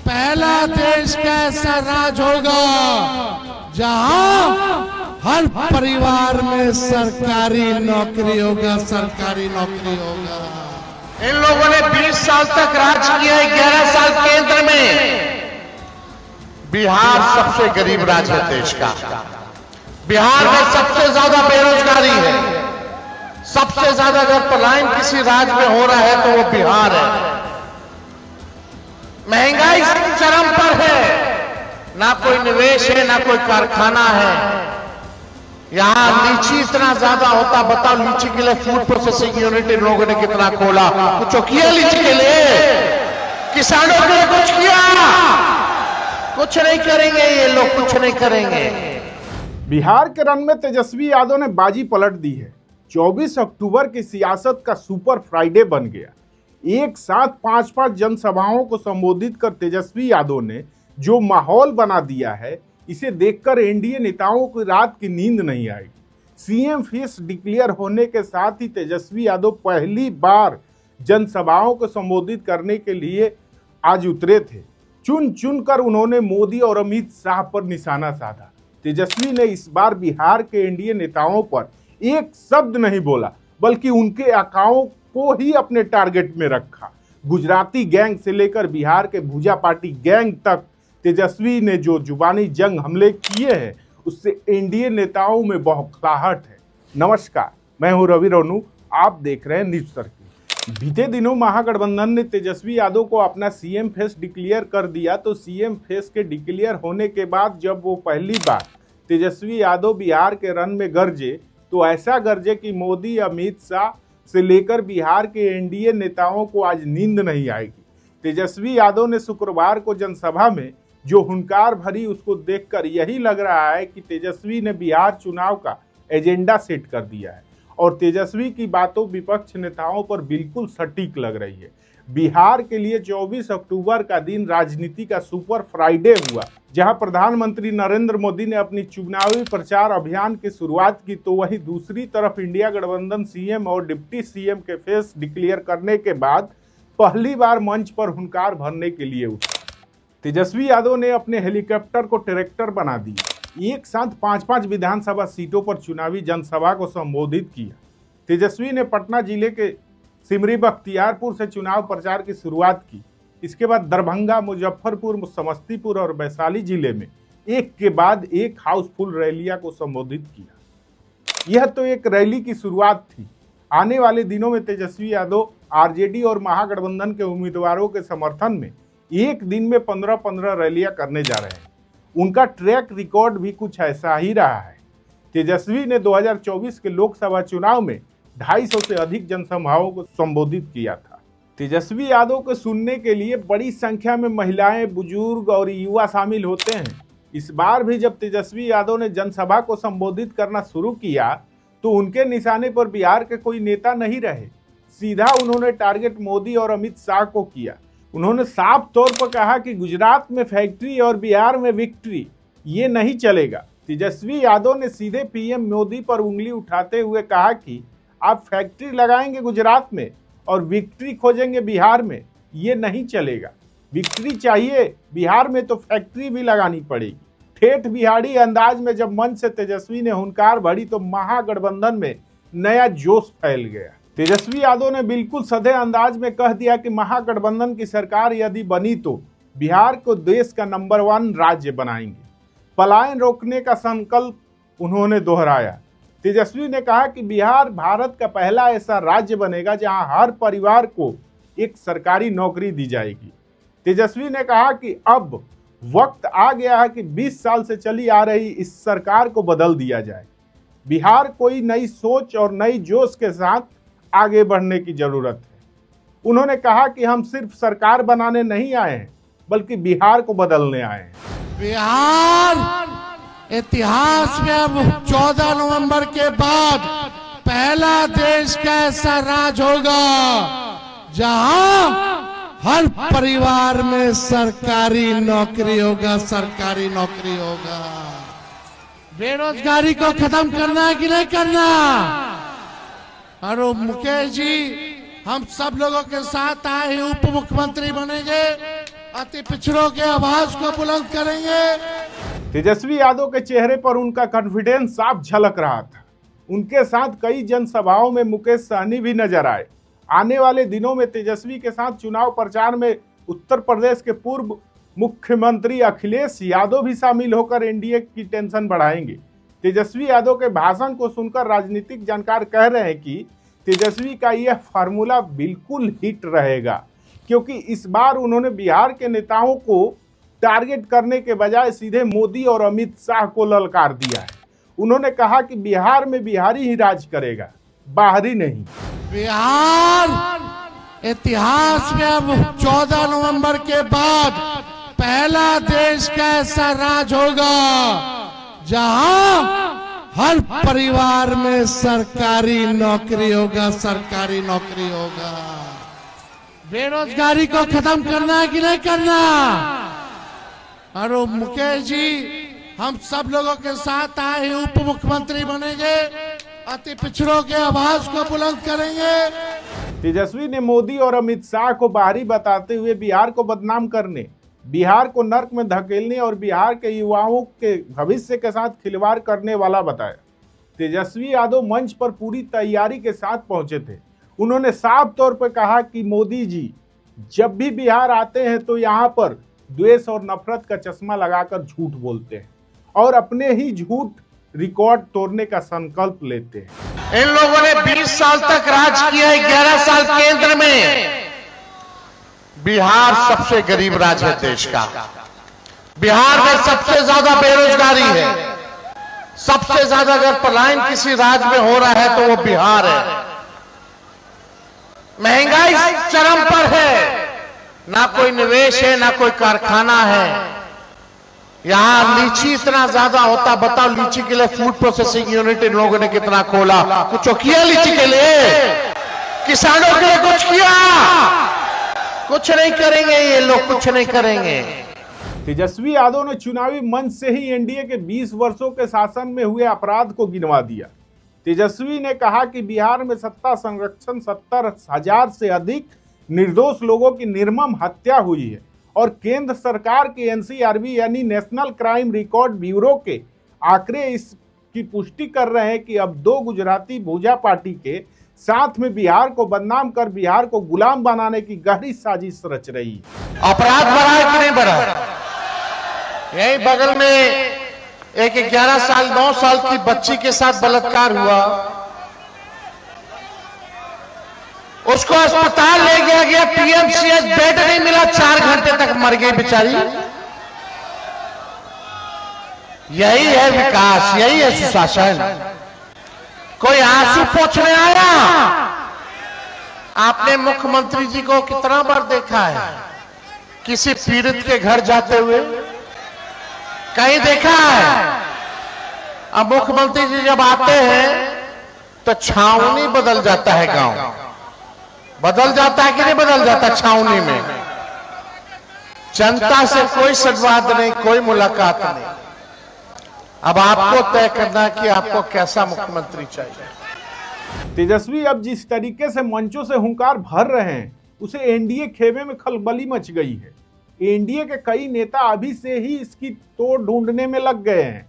पहला देश का ऐसा राज होगा जहां हर परिवार में सरकारी नौकरी होगा, सरकारी नौकरी होगा। इन लोगों ने 20 साल तक राज किया है, 11 साल केंद्र में। बिहार सबसे गरीब राज्य है देश का। बिहार में सबसे ज्यादा बेरोजगारी है। सबसे ज्यादा अगर पलायन किसी राज्य में हो रहा है तो वो बिहार है। महंगाई चरम पर है, ना कोई निवेश है, ना कोई कारखाना है। यहां लीची इतना ज्यादा होता, बताओ लीची के लिए फूड प्रोसेसिंग यूनिट इन लोगों ने कितना खोला। कुछ किया लीची के लिए? किसानों के लिए कुछ किया? कुछ नहीं करेंगे ये लोग, कुछ नहीं करेंगे। बिहार के रण में तेजस्वी यादव ने बाजी पलट दी है। 24 अक्टूबर की सियासत का सुपर फ्राइडे बन गया। एक साथ 5-5 जनसभाओं को संबोधित कर तेजस्वी यादव ने जो माहौल बना दिया है, इसे देखकर एनडीए नेताओं को रात की नींद नहीं आएगी। सीएम फेस डिक्लेयर होने के साथ ही तेजस्वी यादव पहली बार जनसभाओं को संबोधित करने के लिए आज उतरे थे। चुन चुन कर उन्होंने मोदी और अमित शाह पर निशाना साधा। तेजस्वी ने इस बार बिहार के एनडीए नेताओं पर एक शब्द नहीं बोला, बल्कि उनके आकाओं को ही अपने टारगेट में रखा। गुजराती गैंग से लेकर बिहार के भूजा पार्टी गैंग तक तेजस्वी ने जो जुबानी जंग हमले किए हैं, उससे एनडीए नेताओं में बौखलाहट है। नमस्कार, मैं हूं रवि रोनू, आप देख रहे हैं न्यूज सर्किल। बीते दिनों महागठबंधन ने तेजस्वी यादव को अपना सीएम फेस डिक्लेयर कर दिया। तो सीएम फेस के डिक्लेयर होने के बाद जब वो पहली बार तेजस्वी यादव बिहार के रण में गरजे, तो ऐसा गरजे कि मोदी, अमित शाह से लेकर बिहार के एनडीए नेताओं को आज नींद नहीं आएगी। तेजस्वी यादव ने शुक्रवार को जनसभा में जो हुंकार भरी, उसको देखकर यही लग रहा है कि तेजस्वी ने बिहार चुनाव का एजेंडा सेट कर दिया है और तेजस्वी की बातों विपक्ष नेताओं पर बिल्कुल सटीक लग रही है। बिहार के लिए 24 अक्टूबर का दिन राजनीति का सुपर फ्राइडे हुआ, जहां प्रधानमंत्री नरेंद्र मोदी ने अपनी चुनावी प्रचार अभियान की शुरुआत की, तो वहीं दूसरी तरफ इंडिया गठबंधन सीएम और डिप्टी सीएम के फेस डिक्लेयर करने के बाद पहली बार मंच पर हुंकार भरने के लिए उठा। तेजस्वी यादव ने अपने हेलीकॉप्टर को ट्रैक्टर बना दिया। एक साथ 5-5 विधानसभा सीटों पर चुनावी जनसभा को संबोधित किया। तेजस्वी ने पटना जिले के सिमरी बख्तियारपुर से चुनाव प्रचार की शुरुआत की। इसके बाद दरभंगा, मुजफ्फरपुर, समस्तीपुर और वैशाली जिले में एक के बाद एक हाउसफुल रैलियां को संबोधित किया। यह तो एक रैली की शुरुआत थी। आने वाले दिनों में तेजस्वी यादव आरजेडी और महागठबंधन के उम्मीदवारों के समर्थन में एक दिन में 15-15 रैलियां करने जा रहे हैं। उनका ट्रैक रिकॉर्ड भी कुछ ऐसा ही रहा है। तेजस्वी ने 2024 के लोकसभा चुनाव में 250 से अधिक जनसभाओं को संबोधित किया था। तेजस्वी यादव को सुनने के लिए बड़ी संख्या में महिलाएं, बुजुर्ग और युवा शामिल होते हैं। इस बार भी जब तेजस्वी यादव ने जनसभा को संबोधित करना शुरू किया, तो उनके निशाने पर बिहार के कोई नेता नहीं रहे। सीधा उन्होंने टारगेट मोदी और अमित शाह को किया। उन्होंने साफ तौर पर कहा कि गुजरात में फैक्ट्री और बिहार में विक्ट्री, ये नहीं चलेगा। तेजस्वी यादव ने सीधे पीएम मोदी पर उंगली उठाते हुए कहा कि आप फैक्ट्री लगाएंगे गुजरात में और विक्ट्री खोजेंगे बिहार में, ये नहीं चलेगा। विक्ट्री चाहिए बिहार में तो फैक्ट्री भी लगानी पड़ेगी। ठेठ बिहारी अंदाज में जब मंच से तेजस्वी ने हुंकार भरी, तो महागठबंधन में नया जोश फैल गया। तेजस्वी यादव ने बिल्कुल सधे अंदाज में कह दिया कि महागठबंधन की सरकार यदि बनी तो बिहार को देश का नंबर 1 राज्य बनाएंगे। पलायन रोकने का संकल्प उन्होंने दोहराया। तेजस्वी ने कहा कि बिहार भारत का पहला ऐसा राज्य बनेगा जहां हर परिवार को एक सरकारी नौकरी दी जाएगी। तेजस्वी ने कहा कि अब वक्त आ गया है कि 20 साल से चली आ रही इस सरकार को बदल दिया जाए। बिहार कोई नई सोच और नई जोश के साथ आगे बढ़ने की जरूरत है। उन्होंने कहा कि हम सिर्फ सरकार बनाने नहीं आए हैं, बल्कि बिहार को बदलने आए हैं। बिहार इतिहास में अब 14 नवंबर के बाद पहला देश का ऐसा राज होगा जहां हर परिवार में सरकारी नौकरी होगा, सरकारी नौकरी होगा। बेरोजगारी को खत्म करना है कि नहीं करना? और मुकेश जी, हम सब लोगों के साथ आए, उप मुख्यमंत्री बनेंगे अति पिछड़ों के आवाज को बुलंद करेंगे। तेजस्वी यादव के चेहरे पर उनका कॉन्फिडेंस साफ झलक रहा था। उनके साथ कई जनसभाओं में मुकेश सहनी भी नजर आए। आने वाले दिनों में तेजस्वी के साथ चुनाव प्रचार में उत्तर प्रदेश के पूर्व मुख्यमंत्री अखिलेश यादव भी शामिल होकर एनडीए की टेंशन बढ़ाएंगे। तेजस्वी यादव के भाषण को सुनकर राजनीतिक जानकार कह रहे हैं कि तेजस्वी का यह फार्मूला बिल्कुल हिट रहेगा, क्योंकि इस बार उन्होंने बिहार के नेताओं को टारगेट करने के बजाय सीधे मोदी और अमित शाह को ललकार दिया है। उन्होंने कहा कि बिहार में बिहारी ही राज करेगा, बाहरी नहीं। बिहार इतिहास में अब 14 नवंबर के बाद पहला देश का ऐसा राज होगा जहां हर परिवार में सरकारी नौकरी होगा, सरकारी नौकरी होगा। बेरोजगारी को खत्म करना है कि नहीं करना? और मुकेश जी, हम सब लोगों के साथ आए उप मुख्यमंत्री बनेंगे, अति पिछड़ों के आवाज को बुलंद करेंगे। तेजस्वी ने मोदी और अमित शाह को बाहरी बताते हुए बिहार को बदनाम करने, बिहार को नर्क में धकेलने और बिहार के युवाओं के भविष्य के साथ खिलवाड़ करने वाला बताया। तेजस्वी यादव मंच पर पूरी तैयारी के साथ पहुंचे थे। उन्होंने साफ तौर पर कहा कि मोदी जी जब भी बिहार आते हैं तो यहाँ पर द्वेष और नफरत का चश्मा लगाकर झूठ बोलते हैं और अपने ही झूठ रिकॉर्ड तोड़ने का संकल्प लेते हैं। इन लोगों ने 20 साल तक राज किया है, 11 साल केंद्र में। बिहार सबसे गरीब राज्य है देश का। बिहार में सबसे ज्यादा बेरोजगारी है। सबसे ज्यादा अगर पलायन किसी राज्य में हो रहा है तो वो बिहार है। महंगाई चरम पर है, ना कोई निवेश है, ना कोई कारखाना है। यहां लीची इतना ज्यादा होता, बताओ लीची के लिए फूड प्रोसेसिंग यूनिट इन लोगों ने कितना खोला? कुछ किया लीची के लिए? किसानों के लिए कुछ किया? कुछ नहीं करेंगे ये लोग, कुछ नहीं करेंगे। तेजस्वी यादव ने चुनावी मंच से ही एनडीए के 20 वर्षों के शासन में हुए अपराध को गिनवा दिया। तेजस्वी ने कहा कि बिहार में सत्ता संरक्षण 70,000 से अधिक निर्दोष लोगों की निर्मम हत्या हुई है और केंद्र सरकार के एनसीआरबी यानी नेशनल क्राइम रिकॉर्ड ब्यूरो के आंकड़े इसकी पुष्टि कर रहे हैं कि अब 2 गुजराती भूजा पार्टी के साथ में बिहार को बदनाम कर बिहार को गुलाम बनाने की गहरी साजिश रच रही है। अपराध बढ़ा है कि नहीं बढ़ा? यही बगल में एक 11 साल 9 साल की बच्ची के साथ बलात्कार हुआ, उसको अस्पताल ले गया, पीएमसीएच बेड नहीं मिला, 4 घंटे तक मर गई बेचारी। यही है विकास, यही है सुशासन। कोई आंसू पोंछने आया? आपने मुख्यमंत्री जी को कितना बार देखा है किसी पीड़ित के घर जाते हुए? कहीं देखा है? अब मुख्यमंत्री जी जब आते हैं तो छावनी बदल जाता है, गांव बदल जाता है कि नहीं बदल जाता? छावनी में जनता से कोई संवाद नहीं, कोई मुलाकात नहीं। अब आपको तय करना है कि आपको कैसा मुख्यमंत्री चाहिए। तेजस्वी अब जिस तरीके से मंचों से हुंकार भर रहे हैं उसे एनडीए खेमे में खलबली मच गई है। एनडीए के कई नेता अभी से ही इसकी तोड़ ढूंढने में लग गए हैं।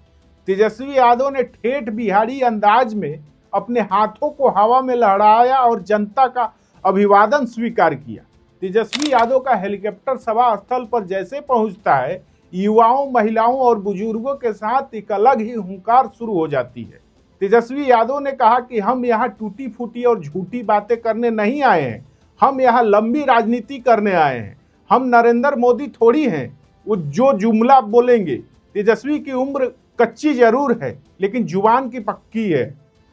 तेजस्वी यादव ने ठेठ बिहारी अंदाज में अपने हाथों को हवा में लहराया और जनता का अभिवादन स्वीकार किया। तेजस्वी यादव का हेलीकॉप्टर सभा स्थल पर जैसे पहुंचता है, युवाओं, महिलाओं और बुजुर्गों के साथ एक अलग ही हुंकार शुरू हो जाती है। तेजस्वी यादव ने कहा कि हम यहाँ टूटी फूटी और झूठी बातें करने नहीं आए हैं, हम यहाँ लंबी राजनीति करने आए हैं। हम नरेंद्र मोदी थोड़ी हैं वो जो जुमला बोलेंगे। तेजस्वी की उम्र कच्ची जरूर है लेकिन जुबान की पक्की है।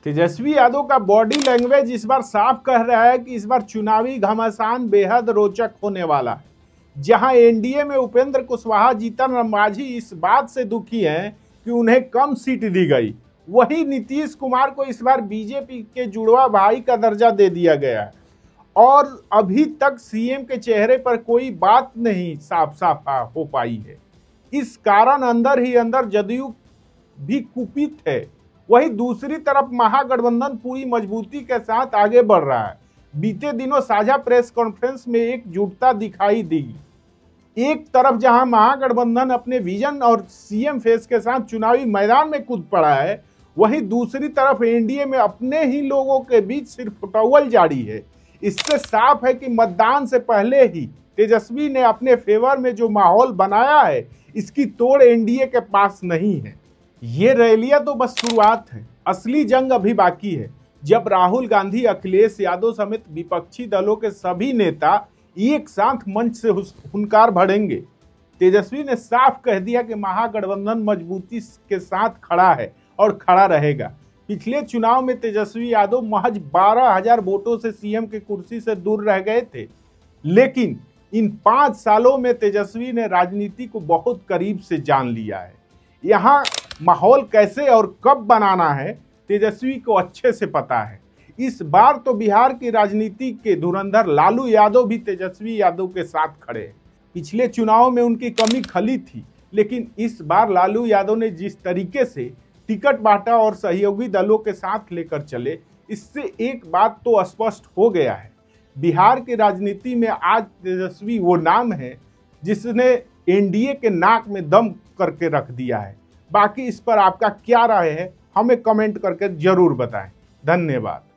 तेजस्वी यादव का बॉडी लैंग्वेज इस बार साफ कह रहा है कि इस बार चुनावी घमासान बेहद रोचक होने वाला है। जहां एनडीए में उपेंद्र कुशवाहा, जीतन राम मांझी इस बात से दुखी हैं कि उन्हें कम सीट दी गई, वहीं नीतीश कुमार को इस बार बीजेपी के जुड़वा भाई का दर्जा दे दिया गया है और अभी तक सीएम के चेहरे पर कोई बात नहीं साफ साफ हो पाई है। इस कारण अंदर ही अंदर जदयू भी कुपित है। वहीं दूसरी तरफ महागठबंधन पूरी मजबूती के साथ आगे बढ़ रहा है। बीते दिनों साझा प्रेस कॉन्फ्रेंस में एकजुटता दिखाई दी। एक तरफ जहां महागठबंधन अपने विजन और सीएम फेस के साथ चुनावी मैदान में कूद पड़ा है, वहीं दूसरी तरफ एनडीए में अपने ही लोगों के बीच सिर्फ फुटौल जारी है। इससे साफ है कि मतदान से पहले ही तेजस्वी ने अपने फेवर में जो माहौल बनाया है, इसकी तोड़ एनडीए के पास नहीं है। ये रैलियां तो बस शुरुआत है, असली जंग अभी बाकी है। जब राहुल गांधी, अखिलेश यादव समेत विपक्षी दलों के सभी नेता एक साथ मंच से हुंकार भरेंगे। तेजस्वी ने साफ कह दिया कि महागठबंधन मजबूती के साथ खड़ा है और खड़ा रहेगा। पिछले चुनाव में तेजस्वी यादव महज 12,000 वोटों से सीएम की कुर्सी से दूर रह गए थे, लेकिन इन 5 सालों में तेजस्वी ने राजनीति को बहुत करीब से जान लिया है। यहाँ माहौल कैसे और कब बनाना है, तेजस्वी को अच्छे से पता है। इस बार तो बिहार की राजनीति के धुरंधर लालू यादव भी तेजस्वी यादव के साथ खड़े हैं। पिछले चुनाव में उनकी कमी खली थी, लेकिन इस बार लालू यादव ने जिस तरीके से टिकट बांटा और सहयोगी दलों के साथ लेकर चले, इससे एक बात तो स्पष्ट हो गया है, बिहार की राजनीति में आज तेजस्वी वो नाम है जिसने एनडीए के नाक में दम करके रख दिया है। बाकी इस पर आपका क्या राय है, हमें कमेंट करके जरूर बताएं। धन्यवाद।